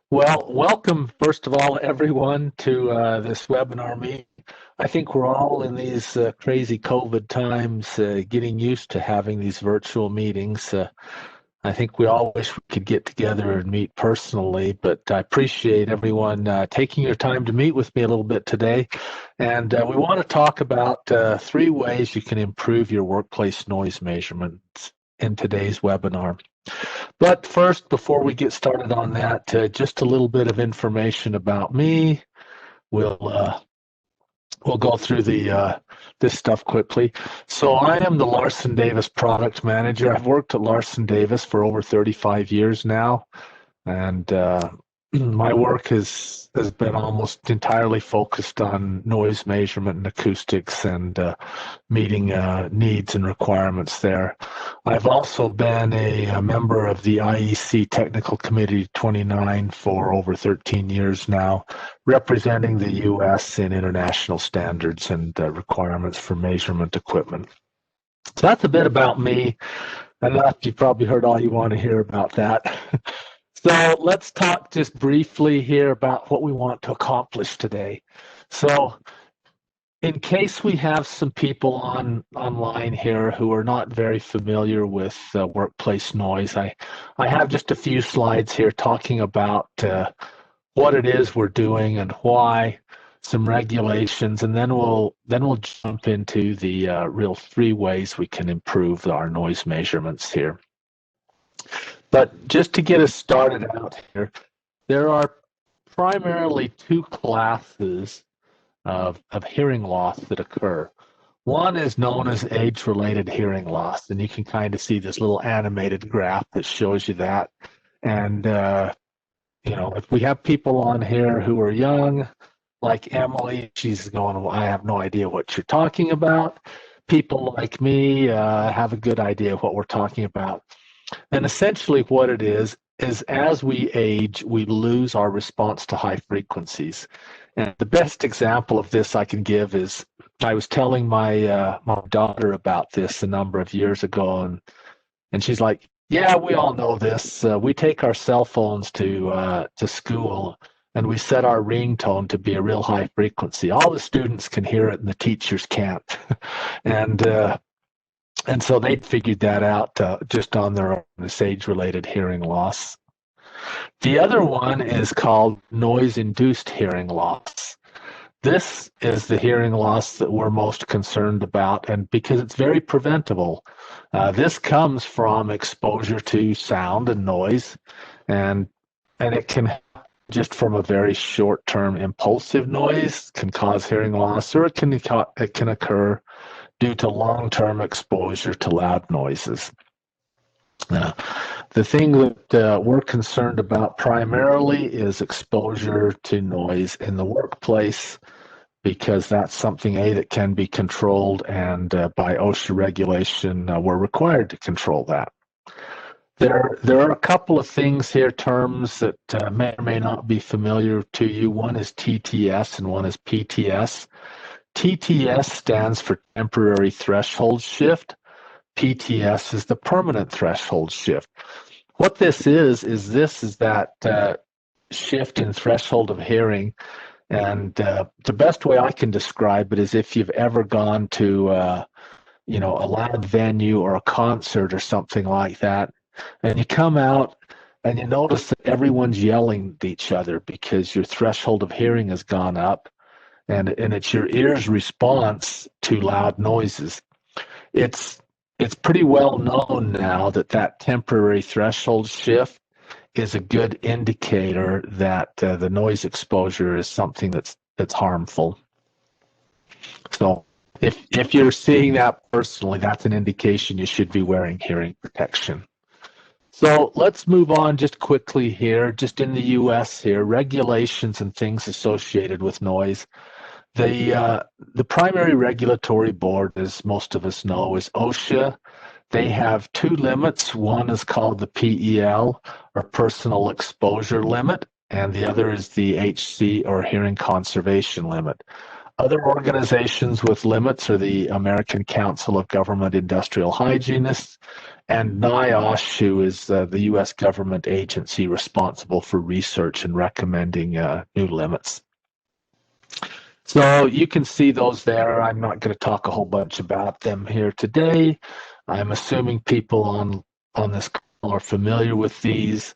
Well, welcome, first of all, everyone, to this webinar meeting. I think we're all in these crazy COVID times getting used to having these virtual meetings. I think we all wish we could get together and meet personally, but I appreciate everyone taking your time to meet with me a little bit today. And we want to talk about three ways you can improve your workplace noise measurements in today's webinar. But first, before we get started on that, just a little bit of information about me. We'll uh, we'll go through the this stuff quickly. So I am the Larson Davis product manager. I've worked at Larson Davis for over 35 years now, and my work has been almost entirely focused on noise measurement and acoustics and meeting needs and requirements there. I've also been a member of the IEC Technical Committee 29 for over 13 years now, representing the U.S. in international standards and requirements for measurement equipment. So that's a bit about me. Enough, you've probably heard all you want to hear about that. So let's talk just briefly here about what we want to accomplish today. So in case we have some people online here who are not very familiar with workplace noise, I have just a few slides here talking about what it is we're doing and why, some regulations, and then we'll jump into the real three ways we can improve our noise measurements here. But just to get us started out here, there are primarily two classes of hearing loss that occur. One is known as age-related hearing loss, and you can kind of see this little animated graph that shows you that. And, if we have people on here who are young, like Emily, she's going, well, I have no idea what you're talking about. People like me have a good idea of what we're talking about. And essentially what it is as we age, we lose our response to high frequencies. And the best example of this I can give is I was telling my daughter about this a number of years ago, and she's like, "Yeah, we all know this. We take our cell phones to school, and we set our ringtone to be a real high frequency. All the students can hear it, and the teachers can't." and and so they figured that out just on their own, this age-related hearing loss. The other one is called noise-induced hearing loss. This is the hearing loss that we're most concerned about, and because it's very preventable. This comes from exposure to sound and noise, and it can just from a very short-term impulsive noise can cause hearing loss, or it can occur due to long-term exposure to loud noises. The thing that we're concerned about primarily is exposure to noise in the workplace, because that's something that can be controlled, and by OSHA regulation, we're required to control that. There are a couple of things here, terms that may or may not be familiar to you. One is TTS and one is PTS. TTS stands for temporary threshold shift. PTS is the permanent threshold shift. What this is that shift in threshold of hearing. And the best way I can describe it is if you've ever gone to, a loud venue or a concert or something like that, and you come out and you notice that everyone's yelling at each other because your threshold of hearing has gone up, and it's your ear's response to loud noises. It's pretty well known now that temporary threshold shift is a good indicator that the noise exposure is something that's harmful. So if you're seeing that personally, that's an indication you should be wearing hearing protection. So let's move on just quickly here, just in the U.S. here, regulations and things associated with noise. The primary regulatory board, as most of us know, is OSHA. They have two limits. One is called the PEL, or Personal Exposure Limit, and the other is the HC, or Hearing Conservation Limit. Other organizations with limits are the American Council of Government Industrial Hygienists and NIOSH, who is the U.S. government agency responsible for research and recommending new limits. So you can see those there. I'm not going to talk a whole bunch about them here today. I'm assuming people on this call are familiar with these.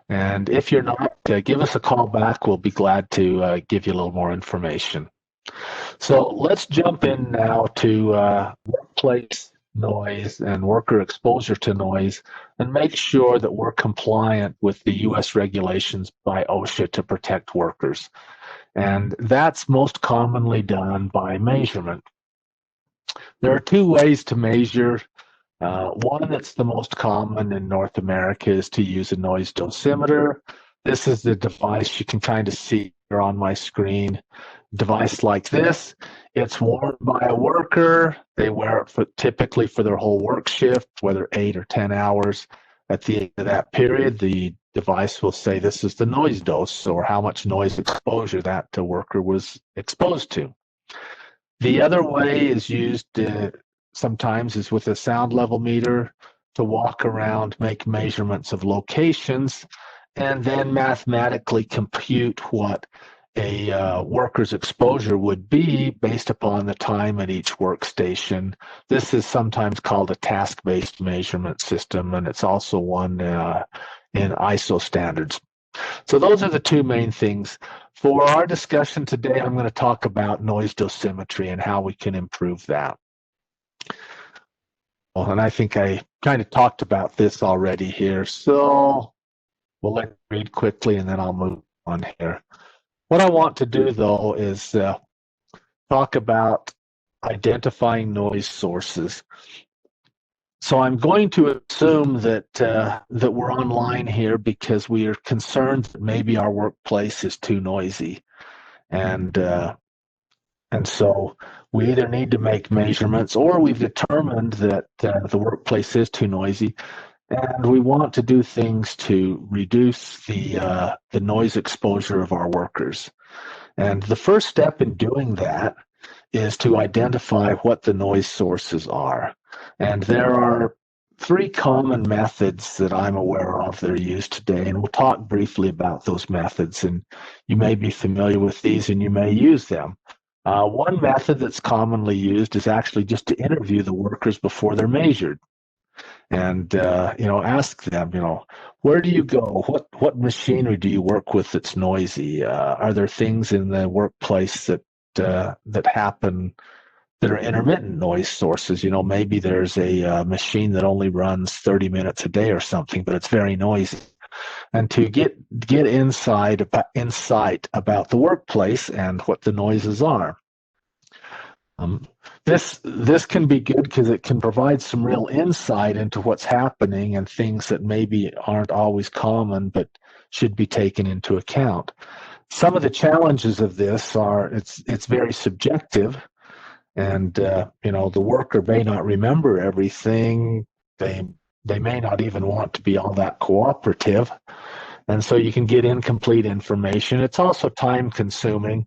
And if you're not, give us a call back. We'll be glad to give you a little more information. So let's jump in now to workplace noise and worker exposure to noise and make sure that we're compliant with the U.S. regulations by OSHA to protect workers. And that's most commonly done by measurement. There are two ways to measure. One that's the most common in North America is to use a noise dosimeter. This is the device you can kind of see here on my screen. Device like this. It's worn by a worker. They wear it typically for their whole work shift, whether 8 or 10 hours. At the end of that period, the device will say this is the noise dose, or how much noise exposure that the worker was exposed to. The other way is used sometimes is with a sound level meter to walk around, make measurements of locations, and then mathematically compute what a worker's exposure would be based upon the time at each workstation. This is sometimes called a task-based measurement system, and it's also one in ISO standards. So those are the two main things. For our discussion today, I'm going to talk about noise dosimetry and how we can improve that. Well, and I think I kind of talked about this already here, so we'll let me read quickly and then I'll move on here. What I want to do, though, is talk about identifying noise sources. So I'm going to assume that that we're online here because we are concerned that maybe our workplace is too noisy, and so we either need to make measurements or we've determined that the workplace is too noisy, and we want to do things to reduce the noise exposure of our workers. And the first step in doing that is to identify what the noise sources are. And there are three common methods that I'm aware of that are used today, and we'll talk briefly about those methods, and you may be familiar with these and you may use them. One method that's commonly used is actually just to interview the workers before they're measured. And ask them, where do you go? What machinery do you work with that's noisy? Are there things in the workplace that happen that are intermittent noise sources? Maybe there's a machine that only runs 30 minutes a day or something, but it's very noisy. And to get insight about the workplace and what the noises are. This can be good because it can provide some real insight into what's happening and things that maybe aren't always common but should be taken into account. Some of the challenges of this are it's very subjective, and the worker may not remember everything. They may not even want to be all that cooperative, and so you can get incomplete information. It's also time consuming,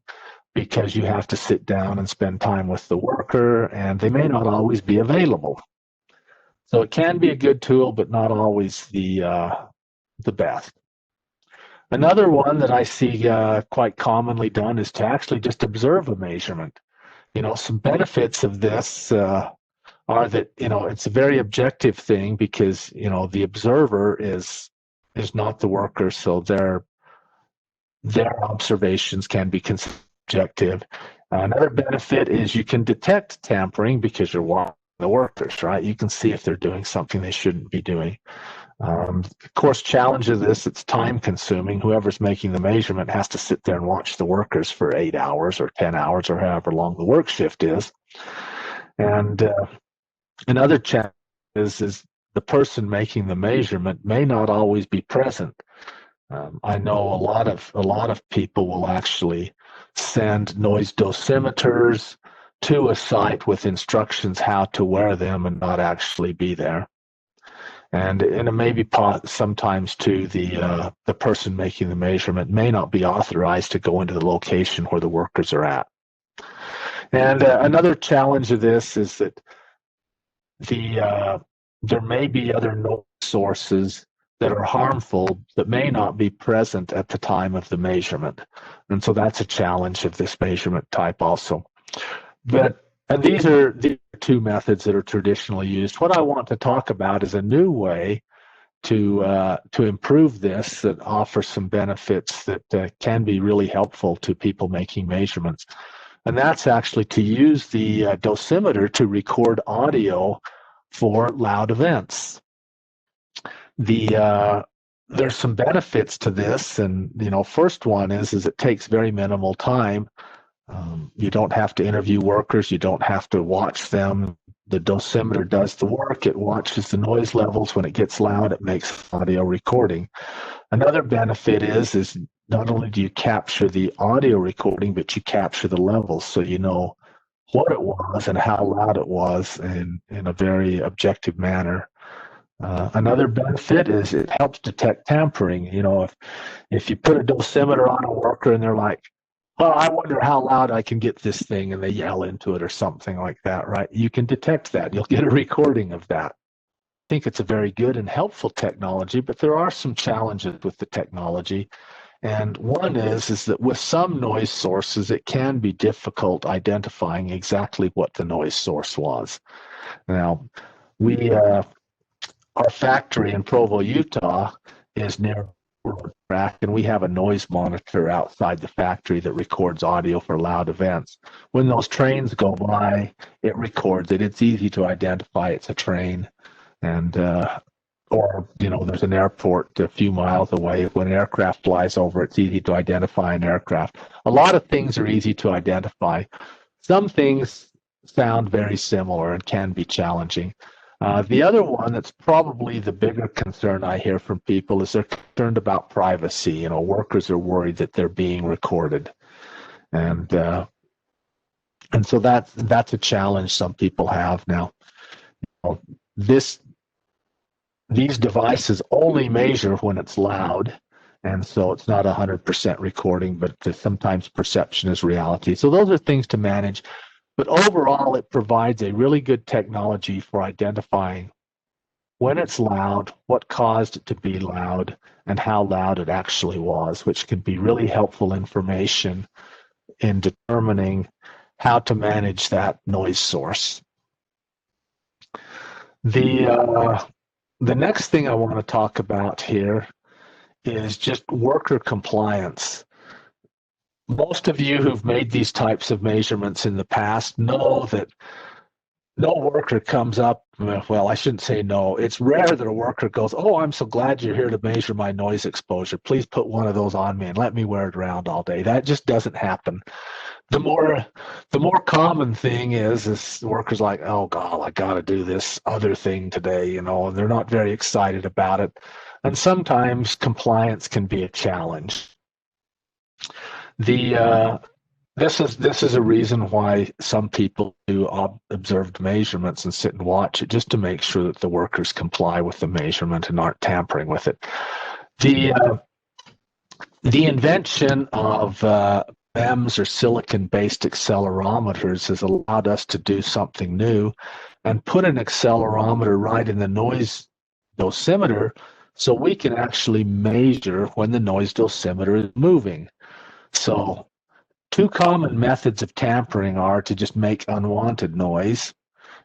because you have to sit down and spend time with the worker, and they may not always be available. So it can be a good tool, but not always the best. Another one that I see quite commonly done is to actually just observe a measurement. Some benefits of this are that it's a very objective thing because the observer is not the worker, so their observations can be considered objective. Another benefit is you can detect tampering because you're watching the workers, right? You can see if they're doing something they shouldn't be doing. Of course, challenge of this, it's time consuming. Whoever's making the measurement has to sit there and watch the workers for 8 hours or 10 hours or however long the work shift is. And another challenge is the person making the measurement may not always be present. I know a lot of people will actually send noise dosimeters to a site with instructions how to wear them and not actually be there. And it may be sometimes too the person making the measurement may not be authorized to go into the location where the workers are at. And another challenge of this is that the there may be other noise sources that are harmful that may not be present at the time of the measurement. And so that's a challenge of this measurement type also. And these are two methods that are traditionally used. What I want to talk about is a new way to improve this that offers some benefits that can be really helpful to people making measurements. And that's actually to use the dosimeter to record audio for loud events. There's some benefits to this, and first one is it takes very minimal time. You don't have to interview workers. You don't have to watch them. The dosimeter does the work. It watches the noise levels. When it gets loud, it makes audio recording. Another benefit is not only do you capture the audio recording, but you capture the levels, so you know what it was and how loud it was in a very objective manner. Another benefit is it helps detect tampering. If you put a dosimeter on a worker and they're like, well, I wonder how loud I can get this thing, and they yell into it or something like that, right? You can detect that. You'll get a recording of that. I think it's a very good and helpful technology, but there are some challenges with the technology. And one is that with some noise sources, it can be difficult identifying exactly what the noise source was. Now, our factory in Provo, Utah is near railroad track, and we have a noise monitor outside the factory that records audio for loud events. When those trains go by, it records it. It's easy to identify it's a train. And or there's an airport a few miles away. When an aircraft flies over, it's easy to identify an aircraft. A lot of things are easy to identify. Some things sound very similar and can be challenging. The other one that's probably the bigger concern I hear from people is they're concerned about privacy. Workers are worried that they're being recorded, and so that's a challenge some people have now. These devices only measure when it's loud, and so it's not 100% recording, but sometimes perception is reality. So those are things to manage. But overall, it provides a really good technology for identifying when it's loud, what caused it to be loud, and how loud it actually was, which can be really helpful information in determining how to manage that noise source. The next thing I want to talk about here is just worker compliance. Most of you who've made these types of measurements in the past know that no worker comes up, well, I shouldn't say no. It's rare that a worker goes, oh, I'm so glad you're here to measure my noise exposure. Please put one of those on me and let me wear it around all day. That just doesn't happen. The more common thing is workers like, oh God, I got to do this other thing today, and they're not very excited about it. And sometimes compliance can be a challenge. This is a reason why some people do observed measurements and sit and watch it, just to make sure that the workers comply with the measurement and aren't tampering with it. The invention of MEMS or silicon-based accelerometers has allowed us to do something new and put an accelerometer right in the noise dosimeter, so we can actually measure when the noise dosimeter is moving. So two common methods of tampering are to just make unwanted noise.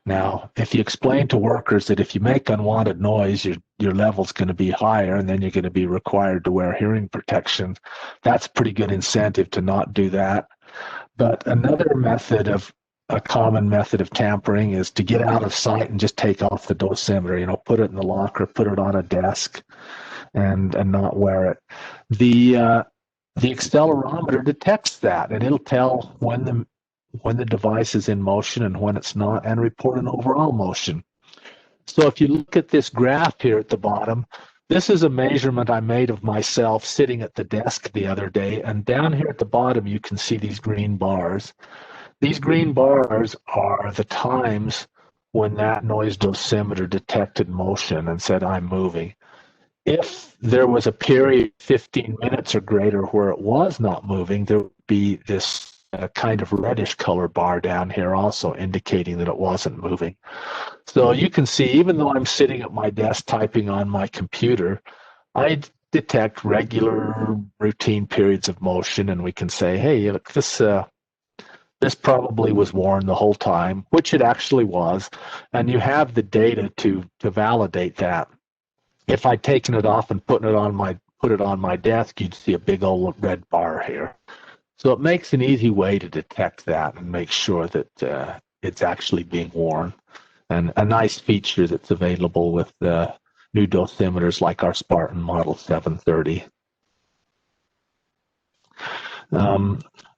Now, if you explain to workers that if you make unwanted noise, your level's going to be higher, and then you're going to be required to wear hearing protection, that's a pretty good incentive to not do that. But another common method of tampering is to get out of sight and just take off the dosimeter, put it in the locker, put it on a desk, and not wear it. The accelerometer detects that, and it'll tell when the device is in motion and when it's not, and report an overall motion. So if you look at this graph here at the bottom, this is a measurement I made of myself sitting at the desk the other day, and down here at the bottom you can see these green bars. These green bars are the times when that noise dosimeter detected motion and said, I'm moving. If there was a period 15 minutes or greater where it was not moving, there would be this a kind of reddish color bar down here also indicating that it wasn't moving. So you can see, even though I'm sitting at my desk typing on my computer, I detect regular routine periods of motion, and we can say, hey, look, this probably was worn the whole time, which it actually was, and you have the data to validate that. If I'd taken it off and put it on my desk, you'd see a big old red bar here. So it makes an easy way to detect that and make sure that it's actually being worn. And a nice feature that's available with new dosimeters like our Spartan Model 730.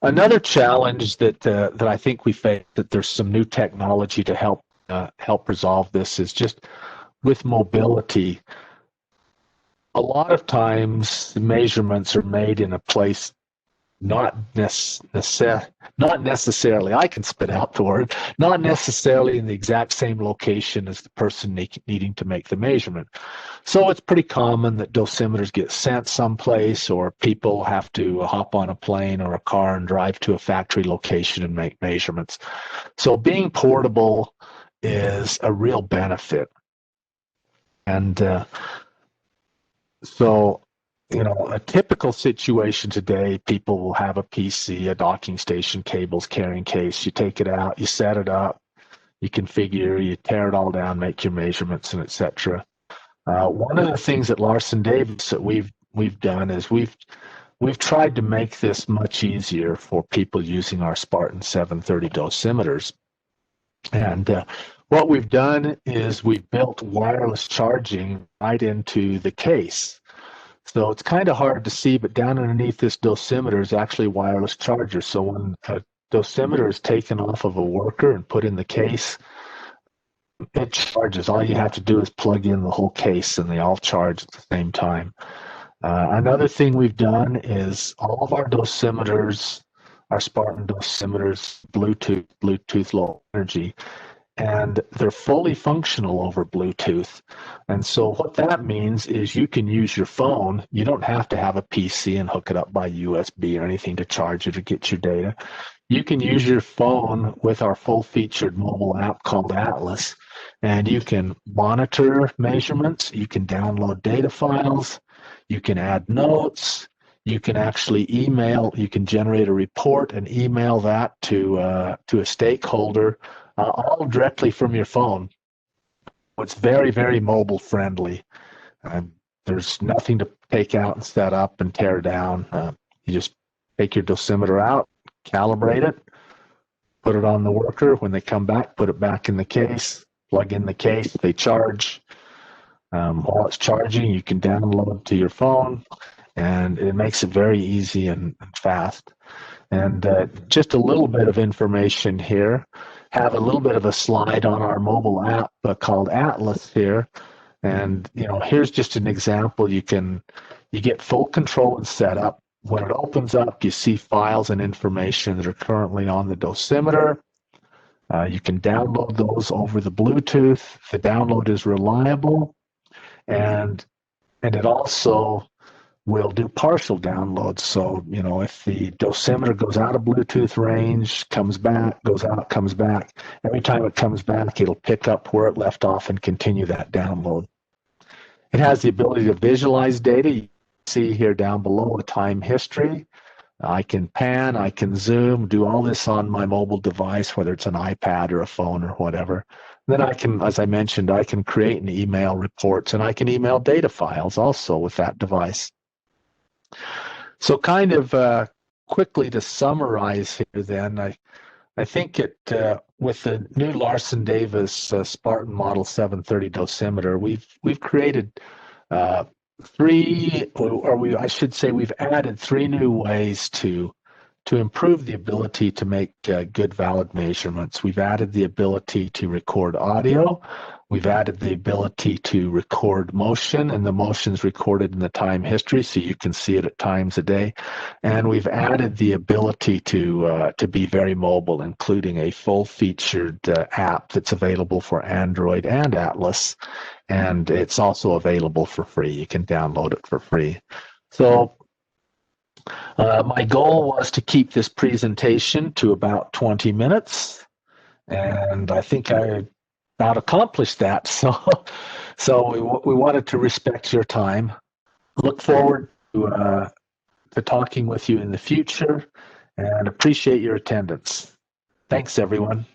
Another challenge that I think we face, that there's some new technology to help resolve this, is just with mobility. A lot of times measurements are made in a place not necessarily, I can spit out the word, not necessarily in the exact same location as the person needing to make the measurement. So it's pretty common that dosimeters get sent someplace, or people have to hop on a plane or a car and drive to a factory location and make measurements. So being portable is a real benefit. And so, a typical situation today, people will have a PC, a docking station, cables, carrying case. You take it out, you set it up, you configure, you tear it all down, make your measurements, and etc. One of the things at Larson-Davis that we've done is we've tried to make this much easier for people using our Spartan 730 dosimeters. And what we've done is we've built wireless charging right into the case. So it's kind of hard to see, but down underneath this dosimeter is actually a wireless charger. So when a dosimeter is taken off of a worker and put in the case, it charges. All you have to do is plug in the whole case, and they all charge at the same time. Another thing we've done is all of our dosimeters, our Spartan dosimeters, Bluetooth low energy, and they're fully functional over Bluetooth. And so what that means is you can use your phone. You don't have to have a PC and hook it up by USB or anything to charge it or get your data. You can use your phone with our full-featured mobile app called Atlas, and you can monitor measurements, you can download data files, you can add notes, you can actually you can generate a report and email that to a stakeholder, all directly from your phone. It's very, very mobile friendly. There's nothing to take out and set up and tear down. You just take your dosimeter out, calibrate it, put it on the worker. When they come back, put it back in the case, plug in the case, they charge. While it's charging, you can download to your phone, and it makes it very easy and fast. And just a little bit of information here. Have a little bit of a slide on our mobile app called Atlas here. And here's just an example. You get full control and setup. When it opens up, you see files and information that are currently on the dosimeter. You can download those over the Bluetooth. The download is reliable, and it also will do partial downloads. So, if the dosimeter goes out of Bluetooth range, comes back, goes out, comes back, every time it comes back, it'll pick up where it left off and continue that download. It has the ability to visualize data. You see here down below a time history. I can pan, I can zoom, do all this on my mobile device, whether it's an iPad or a phone or whatever. Then I can, as I mentioned, I can create and email reports, and I can email data files also with that device. So kind of quickly to summarize here then, I think with the new Larson-Davis Spartan Model 730 dosimeter, we've created we've added three new ways to improve the ability to make good, valid measurements. We've added the ability to record audio. We've added the ability to record motion, and the motion's recorded in the time history, so you can see it at times a day. And we've added the ability to be very mobile, including a full-featured app that's available for Android and Atlas, and it's also available for free. You can download it for free. So My goal was to keep this presentation to about 20 minutes, and I think I about accomplished that. So we wanted to respect your time. Look forward to talking with you in the future and appreciate your attendance. Thanks, everyone.